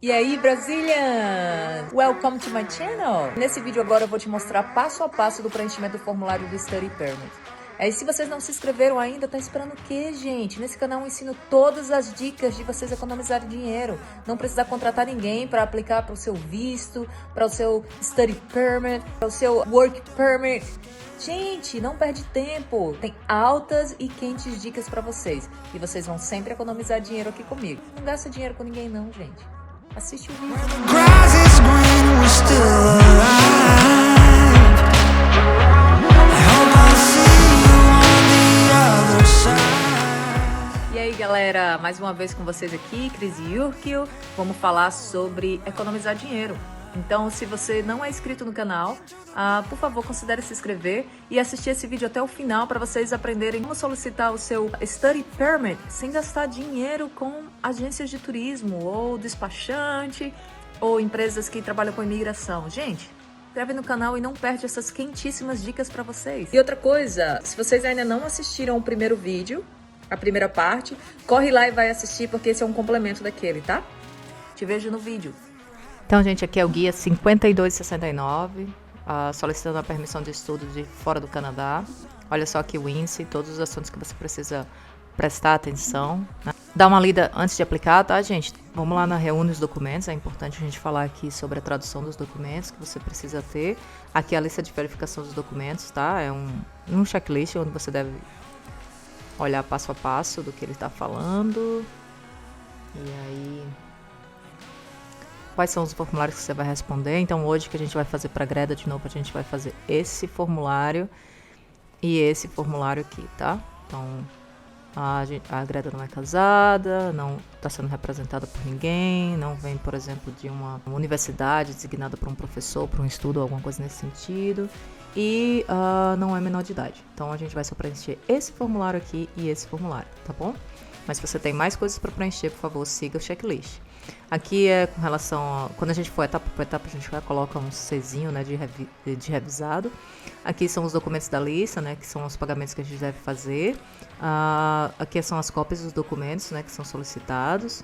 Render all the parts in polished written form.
E aí, Brazilians! Welcome to my channel! Nesse vídeo agora eu vou te mostrar passo a passo do preenchimento do formulário do Study Permit. E se vocês não se inscreveram ainda, tá esperando o quê, gente? Nesse canal eu ensino todas as dicas de vocês economizarem dinheiro. Não precisar contratar ninguém para aplicar para o seu visto, para o seu Study Permit, para o seu Work Permit. Gente, não perde tempo. Tem altas e quentes dicas para vocês. E vocês vão sempre economizar dinheiro aqui comigo. Não gasta dinheiro com ninguém não, gente. Assiste o vídeo. E aí, galera, mais uma vez com vocês aqui, Cris Yurkio. Vamos falar sobre economizar dinheiro. Então, se você não é inscrito no canal, por favor, considere se inscrever e assistir esse vídeo até o final para vocês aprenderem como solicitar o seu Study Permit sem gastar dinheiro com agências de turismo ou despachante ou empresas que trabalham com imigração. Gente, inscreve no canal e não perde essas quentíssimas dicas para vocês. E outra coisa, se vocês ainda não assistiram o primeiro vídeo, a primeira parte, corre lá e vai assistir porque esse é um complemento daquele, tá? Te vejo no vídeo. Então, gente, aqui é o guia 5269, solicitando a permissão de estudo de fora do Canadá. Olha só aqui o índice, todos os assuntos que você precisa prestar atenção, né? Dá uma lida antes de aplicar, tá, gente? Vamos lá na Reúne os documentos, é importante a gente falar aqui sobre a tradução dos documentos que você precisa ter. Aqui é a lista de verificação dos documentos, tá? É um checklist onde você deve olhar passo a passo do que ele está falando. E aí, quais são os formulários que você vai responder? Então, hoje que a gente vai fazer para a Greta, de novo, a gente vai fazer esse formulário e esse formulário aqui, tá? Então, a Greta não é casada, não está sendo representada por ninguém, não vem, por exemplo, de uma universidade designada por um professor, para um estudo, alguma coisa nesse sentido. E não é menor de idade. Então, a gente vai só preencher esse formulário aqui e esse formulário, tá bom? Mas se você tem mais coisas para preencher, por favor, siga o checklist. Aqui é com relação a, quando a gente for etapa por etapa, a gente vai colocar um Czinho, né, de revisado. Aqui são os documentos da lista, né, que são os pagamentos que a gente deve fazer. Aqui são as cópias dos documentos, né, que são solicitados.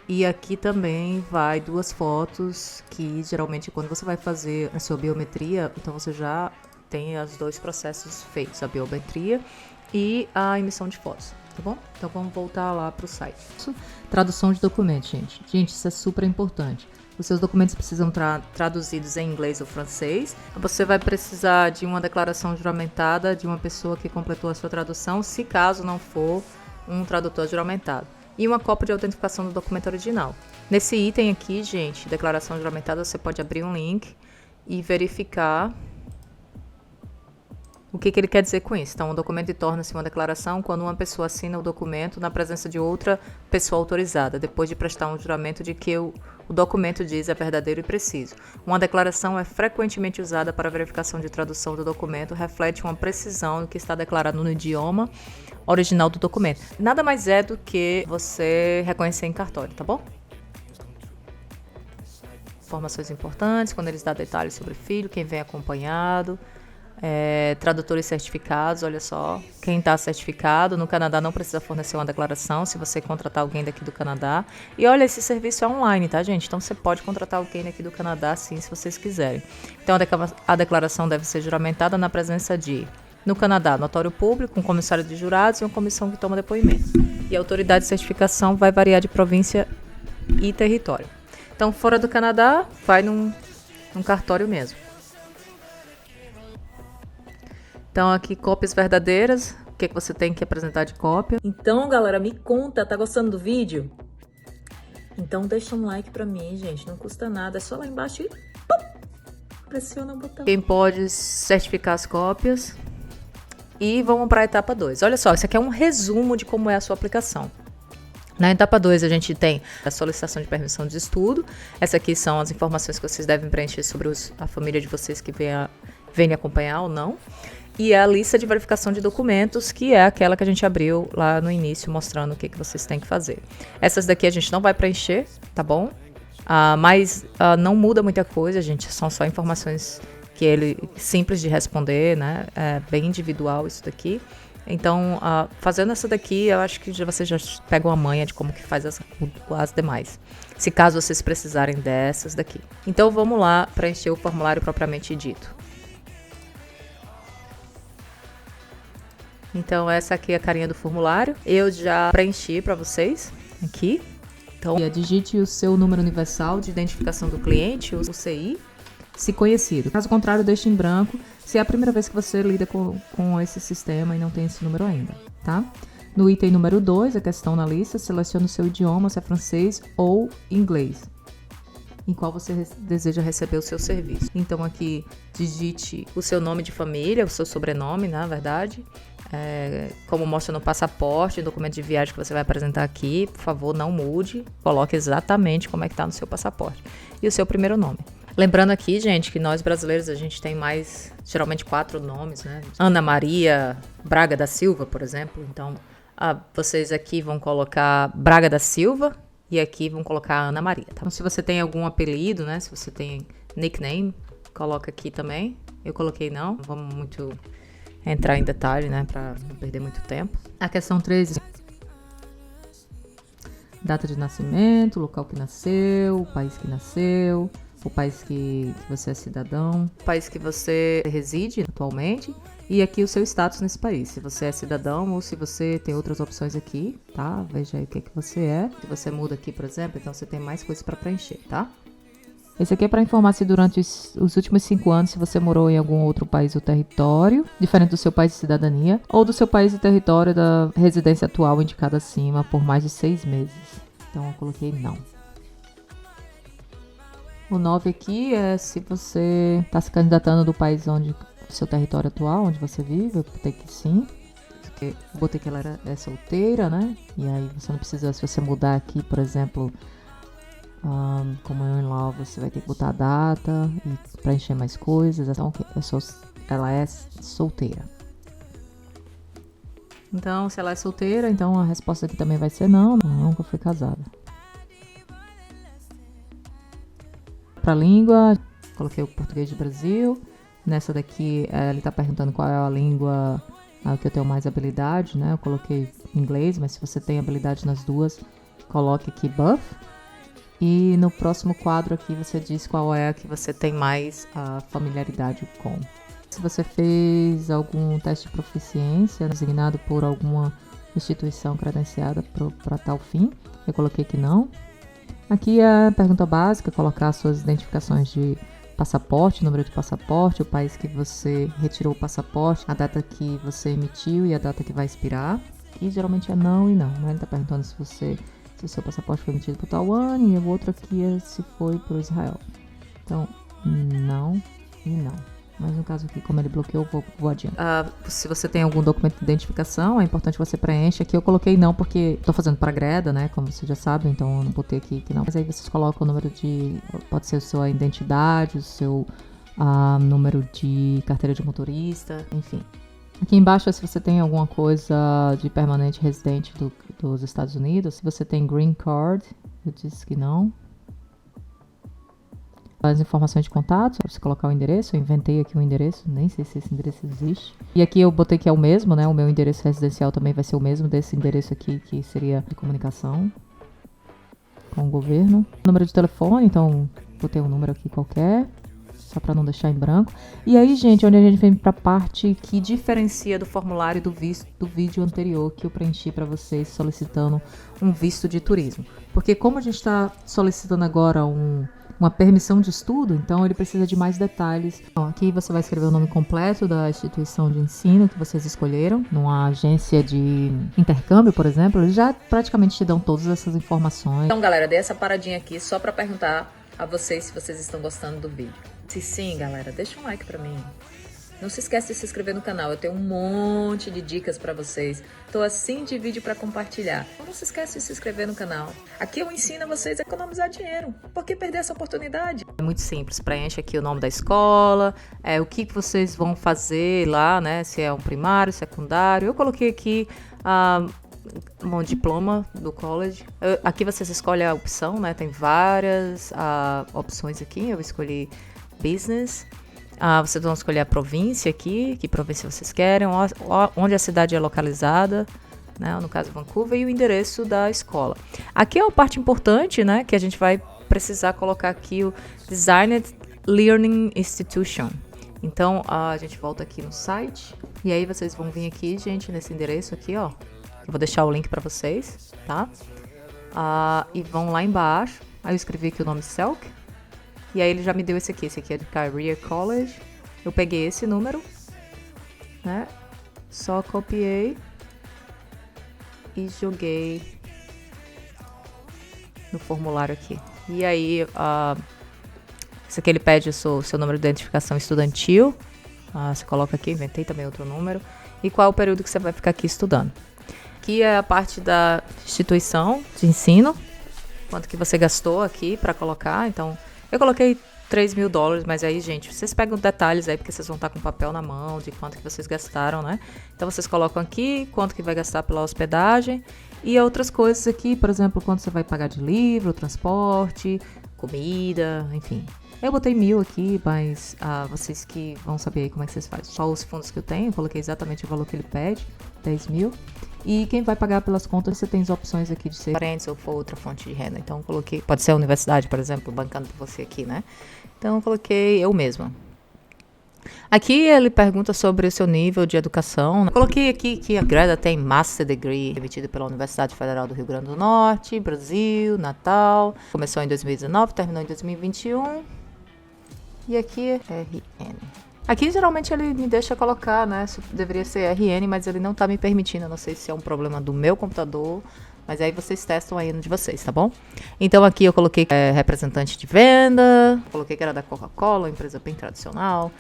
E aqui também vai duas fotos que geralmente quando você vai fazer a sua biometria, então você já tem os dois processos feitos, a biometria e a emissão de fotos. Tá bom? Então vamos voltar lá para o site. Tradução de documentos, gente. Gente, isso é super importante. Os seus documentos precisam traduzidos em inglês ou francês. Você vai precisar de uma declaração juramentada de uma pessoa que completou a sua tradução, se caso não for um tradutor juramentado. E uma cópia de autenticação do documento original. Nesse item aqui, gente, declaração juramentada, você pode abrir um link e verificar o que ele quer dizer com isso. Então, o documento torna-se uma declaração quando uma pessoa assina o documento na presença de outra pessoa autorizada, depois de prestar um juramento de que o documento diz é verdadeiro e preciso. Uma declaração é frequentemente usada para verificação de tradução do documento, reflete uma precisão do que está declarado no idioma original do documento. Nada mais é do que você reconhecer em cartório, tá bom? Informações importantes, quando eles dão detalhes sobre o filho, quem vem acompanhado. Tradutores certificados, olha só, quem está certificado no Canadá não precisa fornecer uma declaração se você contratar alguém daqui do Canadá. E olha, esse serviço é online, tá, gente? Então você pode contratar alguém daqui do Canadá sim, se vocês quiserem. Então a declaração deve ser juramentada na presença de, no Canadá, notório público, um comissário de jurados e uma comissão que toma depoimento. E a autoridade de certificação vai variar de província e território. Então, fora do Canadá, vai num cartório mesmo. Então, aqui, cópias verdadeiras. O que você tem que apresentar de cópia? Então, galera, me conta, tá gostando do vídeo? Então, deixa um like pra mim, gente. Não custa nada. É só lá embaixo e pressiona o botão. Quem pode certificar as cópias. E vamos para a etapa 2. Olha só, isso aqui é um resumo de como é a sua aplicação. Na etapa 2, a gente tem a solicitação de permissão de estudo. Essas aqui são as informações que vocês devem preencher sobre a família de vocês que vem acompanhar ou não. E a lista de verificação de documentos, que é aquela que a gente abriu lá no início, mostrando o que vocês têm que fazer. Essas daqui a gente não vai preencher, tá bom? Mas não muda muita coisa, gente. São só informações simples de responder, né? É bem individual isso daqui. Então, fazendo essa daqui, eu acho que você já pega uma manha de como que faz as demais. Se caso vocês precisarem dessas daqui. Então, vamos lá preencher o formulário propriamente dito. Então, essa aqui é a carinha do formulário. Eu já preenchi para vocês aqui. Então, digite o seu número universal de identificação do cliente, o CI, se conhecido. Caso contrário, deixe em branco se é a primeira vez que você lida com esse sistema e não tem esse número ainda, tá? No item número 2, a questão na lista, selecione o seu idioma, se é francês ou inglês, em qual você deseja receber o seu serviço. Então, aqui, digite o seu nome de família, o seu sobrenome, na verdade, como mostra no passaporte, documento de viagem que você vai apresentar aqui, por favor, não mude, coloque exatamente como é que está no seu passaporte. E o seu primeiro nome. Lembrando aqui, gente, que nós brasileiros, a gente tem geralmente 4 nomes, né? Ana Maria Braga da Silva, por exemplo. Então, vocês aqui vão colocar Braga da Silva e aqui vão colocar Ana Maria, tá? Então, se você tem algum apelido, né? Se você tem nickname, coloca aqui também. Eu coloquei não, vamos muito entrar em detalhe, né? Pra não perder muito tempo. A questão 13. Data de nascimento, local que nasceu, o país que nasceu, o país que você é cidadão, o país que você reside atualmente e aqui o seu status nesse país, se você é cidadão ou se você tem outras opções aqui, tá? Veja aí o que você é. Se você muda aqui, por exemplo, então você tem mais coisas para preencher, tá? Esse aqui é para informar se durante os últimos 5 anos se você morou em algum outro país ou território, diferente do seu país de cidadania, ou do seu país e território da residência atual indicada acima por mais de 6 meses. Então eu coloquei não. O 9 aqui é se você está se candidatando do país do seu território atual, onde você vive. Eu botei que sim. Eu botei que ela é solteira, né? E aí você não precisa, se você mudar aqui, por exemplo, como eu em law, você vai ter que botar a data e preencher mais coisas. Então, ela é solteira. Então, se ela é solteira, então a resposta aqui também vai ser não. Nunca foi casada. Para a língua, coloquei o português do Brasil. Nessa daqui, ele está perguntando qual é a língua que eu tenho mais habilidade, né? Eu coloquei inglês, mas se você tem habilidade nas duas, coloque aqui buff. E no próximo quadro aqui você diz qual é a que você tem mais familiaridade com. Se você fez algum teste de proficiência designado por alguma instituição credenciada para tal fim, eu coloquei que não. Aqui é a pergunta básica, colocar suas identificações de passaporte, número de passaporte, o país que você retirou o passaporte, a data que você emitiu e a data que vai expirar. E geralmente é não e não. Ele está perguntando se o seu passaporte foi emitido por tal ano, e o outro aqui é se foi para Israel. Então, não e não. Mas no caso aqui, como ele bloqueou, vou adiante. Se você tem algum documento de identificação, é importante que você preencha. Aqui eu coloquei não, porque estou fazendo para greda, né? Como vocês já sabem, então eu não botei aqui que não. Mas aí vocês colocam o número pode ser a sua identidade, o seu número de carteira de motorista, enfim. Aqui embaixo é se você tem alguma coisa de permanente residente dos Estados Unidos. Se você tem green card, eu disse que não. As informações de contato, você colocar o endereço, eu inventei aqui um endereço, nem sei se esse endereço existe. E aqui eu botei que é o mesmo, né? O meu endereço residencial também vai ser o mesmo desse endereço aqui, que seria de comunicação com o governo. Número de telefone, então botei um número aqui qualquer, só para não deixar em branco. E aí, gente, onde a gente vem para a parte que diferencia do formulário do vídeo anterior que eu preenchi para vocês solicitando um visto de turismo. Porque como a gente está solicitando agora uma permissão de estudo, então ele precisa de mais detalhes. Então, aqui você vai escrever o nome completo da instituição de ensino que vocês escolheram. Numa agência de intercâmbio, por exemplo, eles já praticamente te dão todas essas informações. Então, galera, dei essa paradinha aqui só para perguntar a vocês se vocês estão gostando do vídeo. Se sim, galera, deixa um like pra mim. Não se esquece de se inscrever no canal, eu tenho um monte de dicas pra vocês. Tô assim de vídeo pra compartilhar. Então não se esquece de se inscrever no canal. Aqui eu ensino a vocês a economizar dinheiro. Por que perder essa oportunidade? É muito simples, preenche aqui o nome da escola, o que vocês vão fazer lá, né? Se é um primário, secundário. Eu coloquei aqui um diploma do college. Aqui vocês escolhem a opção, né? Tem várias opções aqui. Eu escolhi business. Vocês vão escolher a província aqui, que província vocês querem, onde a cidade é localizada, né, no caso Vancouver, e o endereço da escola. Aqui é uma parte importante, né, que a gente vai precisar colocar aqui o Designed Learning Institution. Então, a gente volta aqui no site, e aí vocês vão vir aqui, gente, nesse endereço aqui, ó. Eu vou deixar o link para vocês, tá? E vão lá embaixo. Aí eu escrevi aqui o nome Selk. E aí ele já me deu esse aqui é de Career College. Eu peguei esse número, né? Só copiei e joguei no formulário aqui. E aí, esse aqui ele pede o seu número de identificação estudantil. Você coloca aqui, inventei também outro número. E qual é o período que você vai ficar aqui estudando. Aqui é a parte da instituição de ensino. Quanto que você gastou aqui para colocar. Então, eu coloquei $3.000, mas aí, gente, vocês pegam detalhes aí, porque vocês vão estar com papel na mão de quanto que vocês gastaram, né? Então, vocês colocam aqui quanto que vai gastar pela hospedagem e outras coisas aqui, por exemplo, quanto você vai pagar de livro, transporte, comida, enfim. Eu botei 1.000 aqui, mas vocês que vão saber aí como é que vocês fazem. Só os fundos que eu tenho, eu coloquei exatamente o valor que ele pede, 10.000. E quem vai pagar pelas contas, você tem as opções aqui de ser parentes ou for outra fonte de renda. Então, eu coloquei, pode ser a universidade, por exemplo, bancando por você aqui, né? Então, eu coloquei eu mesma. Aqui ele pergunta sobre o seu nível de educação. Eu coloquei aqui que a Greta tem Master Degree, emitido pela Universidade Federal do Rio Grande do Norte, Brasil, Natal. Começou em 2019, terminou em 2021. E aqui é RN. Aqui geralmente ele me deixa colocar, né? Deveria ser RN, mas ele não tá me permitindo. Eu não sei se é um problema do meu computador, mas aí vocês testam aí no de vocês, tá bom? Então aqui eu coloquei representante de venda, coloquei que era da Coca-Cola, uma empresa bem tradicional.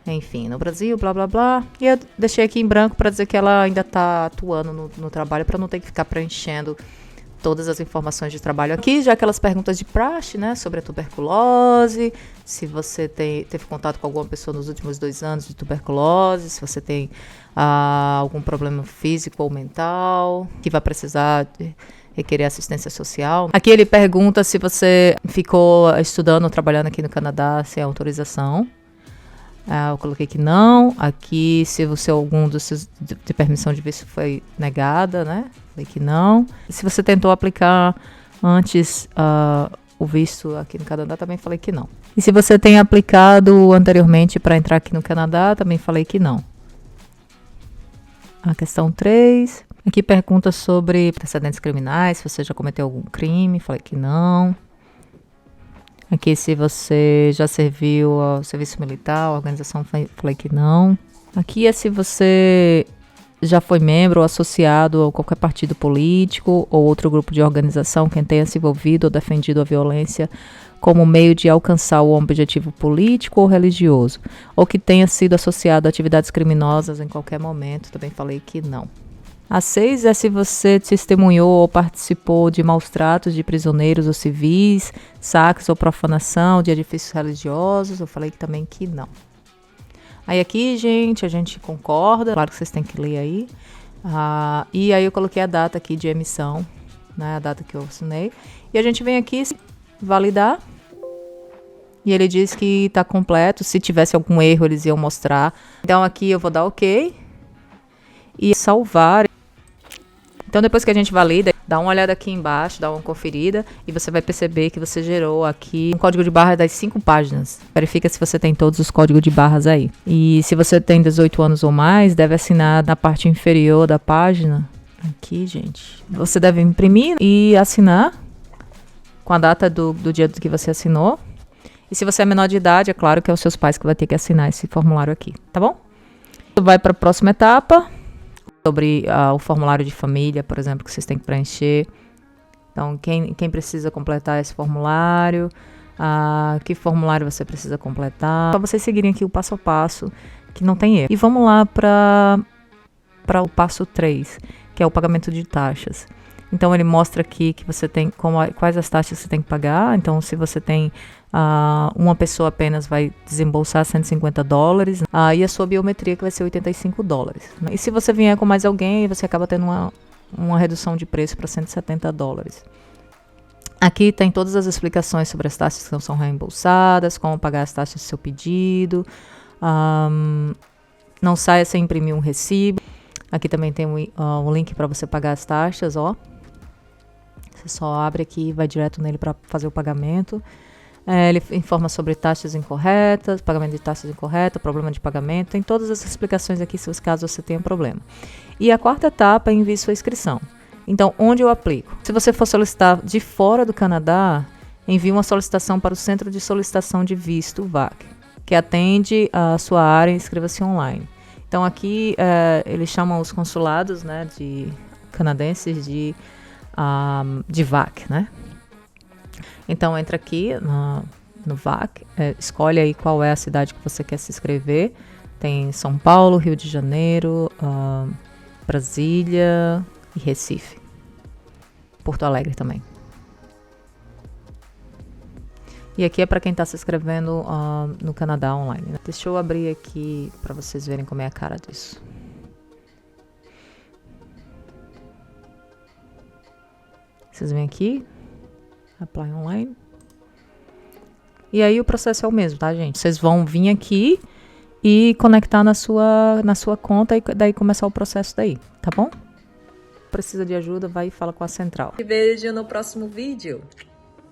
Enfim, no Brasil, blá blá blá. E eu deixei aqui em branco para dizer que ela ainda tá atuando no trabalho, para não ter que ficar preenchendo todas as informações de trabalho aqui, já aquelas perguntas de praxe, né, sobre a tuberculose, se você teve contato com alguma pessoa nos últimos 2 anos de tuberculose, se você tem algum problema físico ou mental, que vai precisar requerer assistência social. Aqui ele pergunta se você ficou estudando ou trabalhando aqui no Canadá sem autorização. Eu coloquei que não. Aqui, se você algum dos seus de permissão de visto foi negada, né? Falei que não. E se você tentou aplicar antes o visto aqui no Canadá, também falei que não. E se você tem aplicado anteriormente para entrar aqui no Canadá, também falei que não. A questão 3. Aqui pergunta sobre precedentes criminais, se você já cometeu algum crime, falei que não. Aqui, se você já serviu ao serviço militar, a organização, falei que não. Aqui é se você já foi membro ou associado a qualquer partido político ou outro grupo de organização que tenha se envolvido ou defendido a violência como meio de alcançar um objetivo político ou religioso, ou que tenha sido associado a atividades criminosas em qualquer momento, também falei que não. A 6 é se você testemunhou ou participou de maus tratos de prisioneiros ou civis, saques ou profanação de edifícios religiosos. Eu falei também que não. Aí aqui, gente, a gente concorda. Claro que vocês têm que ler aí. E aí eu coloquei a data aqui de emissão, né, a data que eu assinei. E a gente vem aqui validar. E ele diz que está completo. Se tivesse algum erro, eles iam mostrar. Então aqui eu vou dar OK. E salvar. Então, depois que a gente valida, dá uma olhada aqui embaixo, dá uma conferida e você vai perceber que você gerou aqui um código de barra das 5 páginas. Verifica se você tem todos os códigos de barras aí. E se você tem 18 anos ou mais, deve assinar na parte inferior da página. Aqui, gente. Você deve imprimir e assinar com a data do dia que você assinou. E se você é menor de idade, é claro que é os seus pais que vai ter que assinar esse formulário aqui, tá bom? Vai para a próxima etapa. Sobre o formulário de família, por exemplo, que vocês têm que preencher. Então, quem precisa completar esse formulário, que formulário você precisa completar. Só vocês seguirem aqui o passo a passo, que não tem erro. E vamos lá para o passo 3, que é o pagamento de taxas. Então, ele mostra aqui que você tem quais as taxas você tem que pagar. Então, se você tem uma pessoa apenas vai desembolsar $150 e a sua biometria que vai ser $85. E se você vier com mais alguém, você acaba tendo uma redução de preço para $170. Aqui tem todas as explicações sobre as taxas que não são reembolsadas, como pagar as taxas do seu pedido. Não saia sem imprimir um recibo. Aqui também tem um link para você pagar as taxas, ó. Você só abre aqui e vai direto nele para fazer o pagamento. Ele informa sobre taxas incorretas, pagamento de taxas incorretas, problema de pagamento. Tem todas as explicações aqui, caso você tenha problema. E a quarta etapa é envie sua inscrição. Então, onde eu aplico? Se você for solicitar de fora do Canadá, envie uma solicitação para o Centro de Solicitação de Visto, VAC, que atende a sua área e inscreva-se online. Então, aqui eles chamam os consulados, né, de canadenses de VAC, né? Então, entra aqui no VAC, escolhe aí qual é a cidade que você quer se inscrever. Tem São Paulo, Rio de Janeiro, Brasília e Recife. Porto Alegre também. E aqui é para quem está se inscrevendo no Canadá online, né? Deixa eu abrir aqui para vocês verem como é a cara disso. Vocês vêm aqui, apply online. E aí o processo é o mesmo, tá, gente? Vocês vão vir aqui e conectar na sua conta e daí começar o processo daí, tá bom? Precisa de ajuda, vai e fala com a central. Te vejo no próximo vídeo.